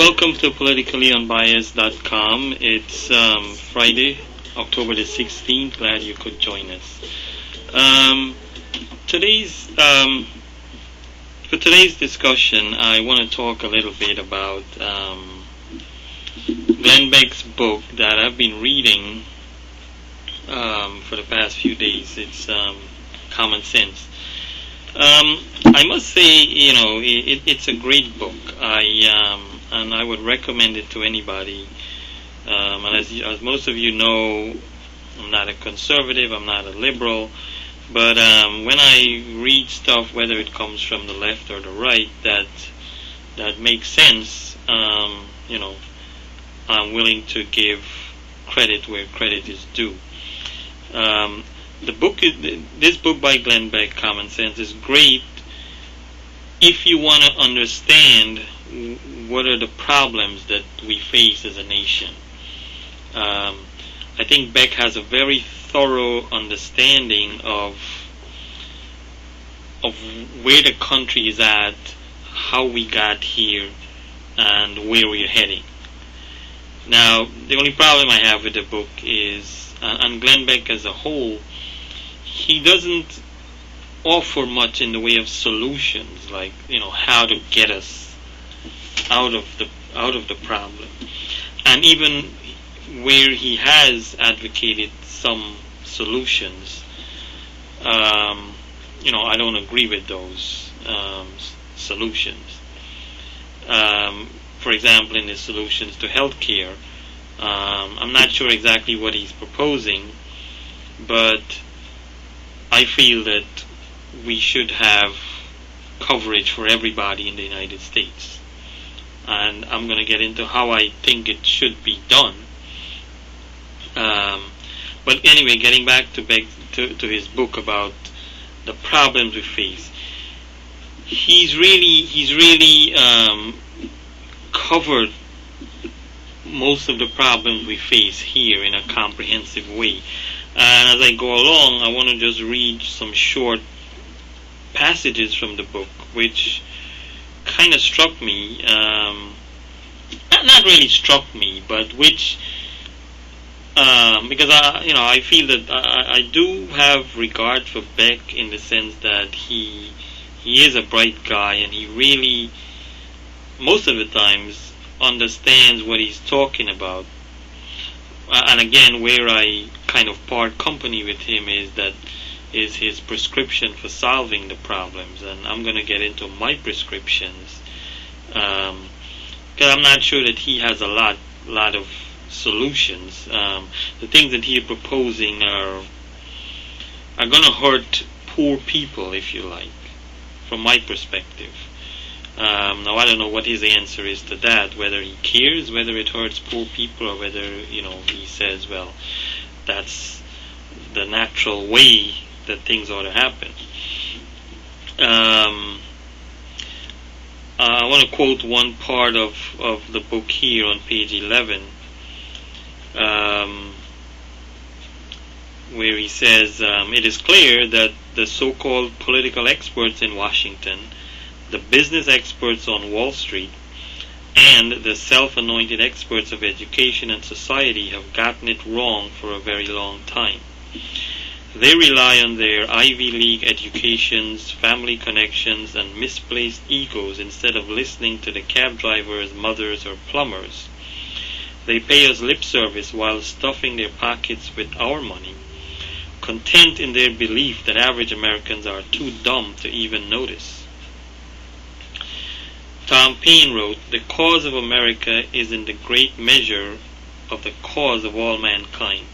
welcome to politicallyunbiased.com. It's Friday, October the 16th. Glad you could join us. For today's discussion, I want to talk a little bit about Glenn Beck's book that I've been reading for the past few days. It's Commonsense. I must say, it's a great book. And I would recommend it to anybody. And as most of you know, I'm not a conservative, I'm not a liberal, but when I read stuff, whether it comes from the left or the right, that makes sense, I'm willing to give credit where credit is due. This book by Glenn Beck, Commonsense, is great if you want to understand what are the problems that we face as a nation. I think Beck has a very thorough understanding of where the country is at, how we got here, and where we're heading. Now, the only problem I have with the book is, and Glenn Beck as a whole, he doesn't offer much in the way of solutions, like how to get us out of the problem. And even where he has advocated some solutions, I don't agree with those solutions. For example, in his solutions to healthcare, I'm not sure exactly what he's proposing, but I feel that we should have coverage for everybody in the United States. And I'm going to get into how I think it should be done. But anyway, getting back to his book about the problems we face, he's really covered most of the problems we face here in a comprehensive way. And as I go along, I want to just read some short passages from the book, which kind of struck me. Not really struck me, but which, because I feel that I do have regard for Beck in the sense that he is a bright guy, and he really, most of the times, understands what he's talking about. And again, where I kind of part company with him is his prescription for solving the problems, and I'm going to get into my prescriptions, because I'm not sure that he has a lot of solutions. The things that he's proposing are going to hurt poor people, if you like, from my perspective. Now I don't know what his answer is to that, whether he cares whether it hurts poor people, or whether he says, well, that's the natural way that things ought to happen. I want to quote one part of the book here on page 11, where he says, it is clear that the so-called political experts in Washington, the business experts on Wall Street, and the self-anointed experts of education and society have gotten it wrong for a very long time. They rely on their Ivy League educations, family connections, and misplaced egos instead of listening to the cab drivers, mothers, or plumbers. They pay us lip service while stuffing their pockets with our money, content in their belief that average Americans are too dumb to even notice. Tom Paine wrote, "The cause of America is in the great measure of the cause of all mankind."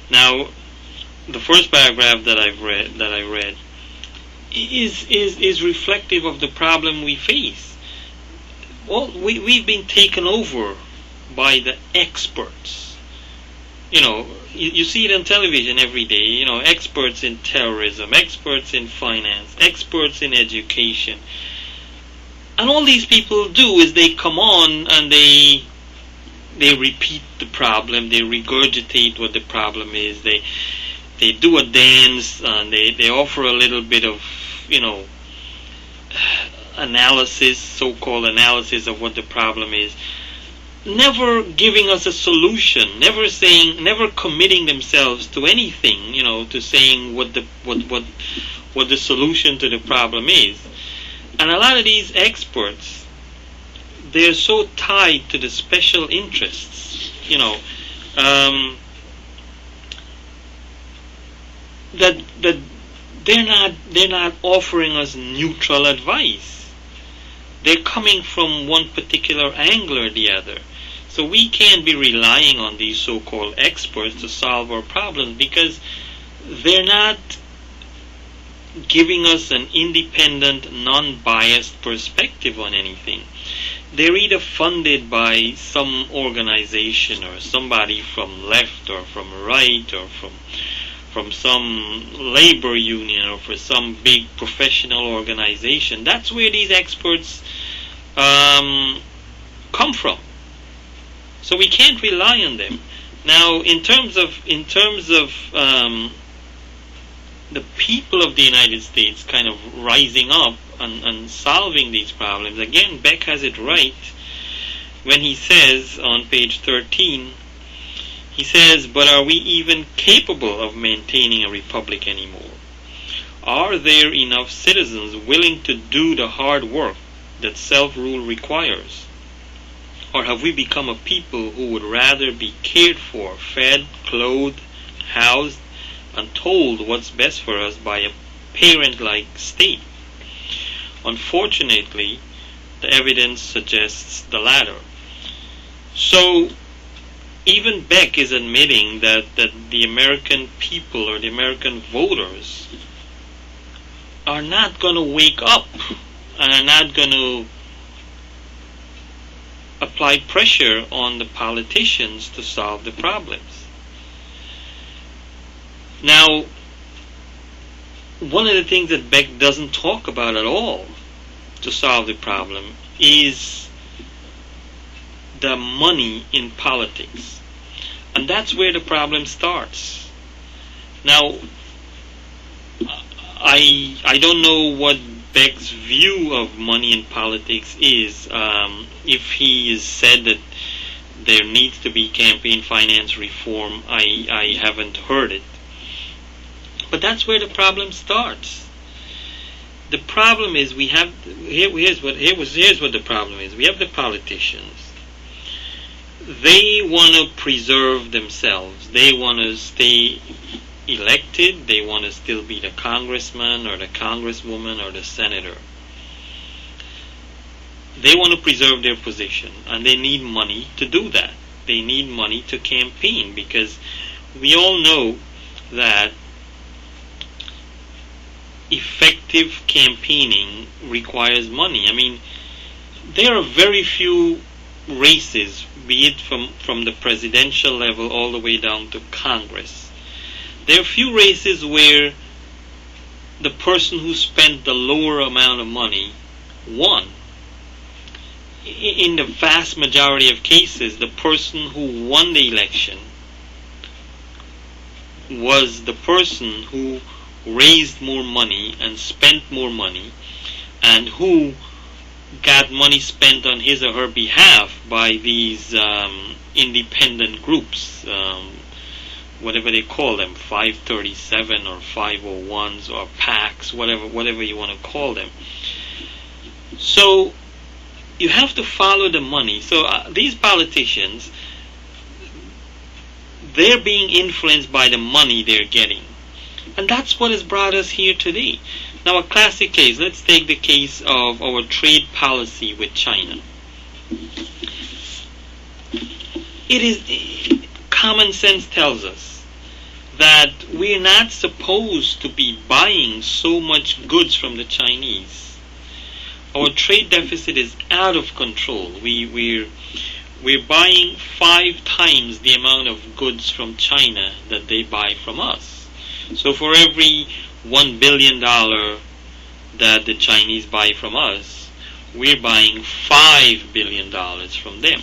Now, the first paragraph that I read is reflective of the problem we face. Well, we've been taken over by the experts. You see it on television every day. Experts in terrorism, experts in finance, experts in education. And all these people do is they come on and they repeat the problem, they regurgitate what the problem is, they do a dance, and they offer a little bit of, analysis, so-called analysis of what the problem is, never giving us a solution, never committing themselves to anything, to saying what the solution to the problem is. And a lot of these experts, they're so tied to the special interests, that they're not offering us neutral advice. They're coming from one particular angle or the other. So we can't be relying on these so-called experts to solve our problems, because they're not giving us an independent, non-biased perspective on anything. They're either funded by some organization or somebody from left or from right or from some labor union or for some big professional organization. That's where these experts come from. So we can't rely on them. Now, in terms of the people of the United States kind of rising up and solving these problems, again, Beck has it right when he says on page 13, he says, "But are we even capable of maintaining a republic anymore? Are there enough citizens willing to do the hard work that self-rule requires? Or have we become a people who would rather be cared for, fed, clothed, housed, and told what's best for us by a parent-like state? Unfortunately, the evidence suggests the latter." So, even Beck is admitting that the American people or the American voters are not going to wake up and are not going to apply pressure on the politicians to solve the problems. Now, one of the things that Beck doesn't talk about at all to solve the problem is the money in politics. And that's where the problem starts. Now, I don't know what Beck's view of money in politics is. If he has said that there needs to be campaign finance reform, I haven't heard it. But that's where the problem starts. The problem is here's what the problem is. We have the politicians. They want to preserve themselves. They want to stay elected. They want to still be the congressman or the congresswoman or the senator. They want to preserve their position, and they need money to do that. They need money to campaign, because we all know that effective campaigning requires money. I mean, there are very few races, be it from the presidential level all the way down to Congress. There are few races where the person who spent the lower amount of money won. In the vast majority of cases, the person who won the election was the person who raised more money and spent more money, and who got money spent on his or her behalf by these independent groups, whatever they call them, 537 or 501s or PACs, whatever you want to call them. So you have to follow the money. So these politicians, they're being influenced by the money they're getting. And that's what has brought us here today. Now, a classic case, let's take the case of our trade policy with China. Common sense tells us that we're not supposed to be buying so much goods from the Chinese. Our trade deficit is out of control. We're buying 5 times the amount of goods from China that they buy from us. So for every $1 billion that the Chinese buy from us, we're buying $5 billion from them.